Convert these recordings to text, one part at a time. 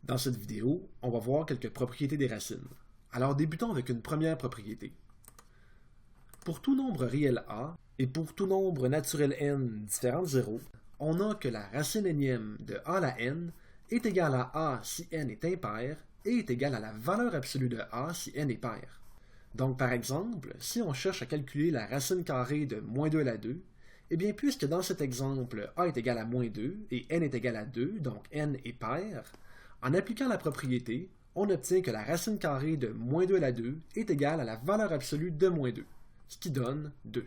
Dans cette vidéo, on va voir quelques propriétés des racines. Alors débutons avec une première propriété. Pour tout nombre réel a et pour tout nombre naturel n différent de 0, on a que la racine énième de a à la n est égale à a si n est impair et est égale à la valeur absolue de a si n est pair. Donc par exemple, si on cherche à calculer la racine carrée de moins 2 à la 2, eh bien puisque dans cet exemple a est égal à moins 2 et n est égal à 2, donc n est pair, en appliquant la propriété, on obtient que la racine carrée de moins 2 à la 2 est égale à la valeur absolue de moins 2, ce qui donne 2.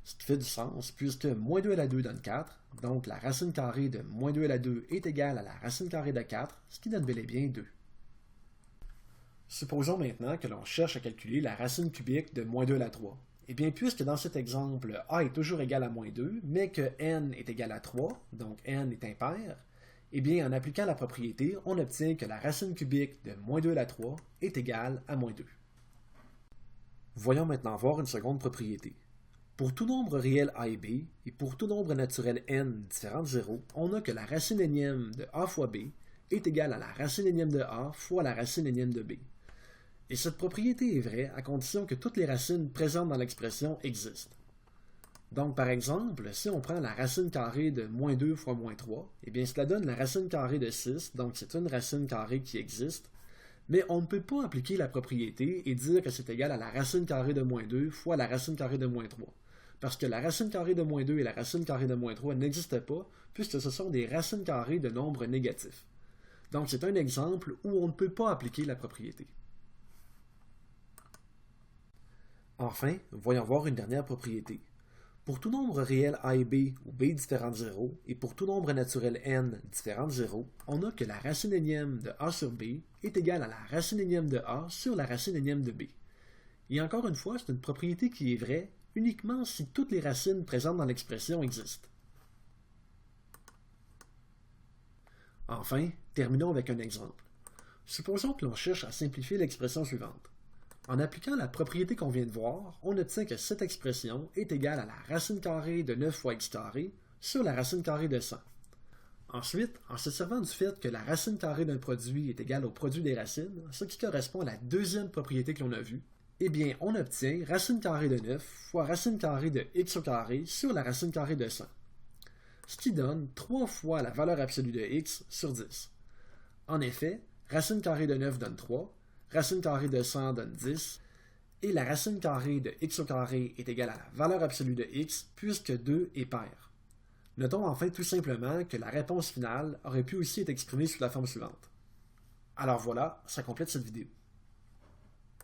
Ce qui fait du sens, puisque moins 2 à la 2 donne 4, donc la racine carrée de moins 2 à la 2 est égale à la racine carrée de 4, ce qui donne bel et bien 2. Supposons maintenant que l'on cherche à calculer la racine cubique de moins 2 à la 3. Eh bien, puisque dans cet exemple, a est toujours égal à moins 2, mais que n est égal à 3, donc n est impair, eh bien, en appliquant la propriété, on obtient que la racine cubique de moins 2 à la 3 est égale à moins 2. Voyons maintenant voir une seconde propriété. Pour tout nombre réel a et b, et pour tout nombre naturel n différent de 0, on a que la racine énième de a fois b est égale à la racine énième de a fois la racine énième de b. Et cette propriété est vraie à condition que toutes les racines présentes dans l'expression existent. Donc, par exemple, si on prend la racine carrée de moins 2 fois moins 3, eh bien cela donne la racine carrée de 6, donc c'est une racine carrée qui existe, mais on ne peut pas appliquer la propriété et dire que c'est égal à la racine carrée de moins 2 fois la racine carrée de moins 3, parce que la racine carrée de moins 2 et la racine carrée de moins 3 n'existent pas, puisque ce sont des racines carrées de nombres négatifs. Donc c'est un exemple où on ne peut pas appliquer la propriété. Enfin, voyons voir une dernière propriété. Pour tout nombre réel a et b, où b différent de 0, et pour tout nombre naturel n différent de 0, on a que la racine énième de a sur b est égale à la racine énième de a sur la racine énième de b. Et encore une fois, c'est une propriété qui est vraie uniquement si toutes les racines présentes dans l'expression existent. Enfin, terminons avec un exemple. Supposons que l'on cherche à simplifier l'expression suivante. En appliquant la propriété qu'on vient de voir, on obtient que cette expression est égale à la racine carrée de 9 fois x carré sur la racine carrée de 100. Ensuite, en se servant du fait que la racine carrée d'un produit est égale au produit des racines, ce qui correspond à la deuxième propriété que l'on a vue, eh bien, on obtient racine carrée de 9 fois racine carrée de x au carré sur la racine carrée de 100, ce qui donne 3 fois la valeur absolue de x sur 10. En effet, racine carrée de 9 donne 3, racine carrée de 100 donne 10, et la racine carrée de x au carré est égale à la valeur absolue de x puisque 2 est pair. Notons enfin tout simplement que la réponse finale aurait pu aussi être exprimée sous la forme suivante. Alors voilà, ça complète cette vidéo.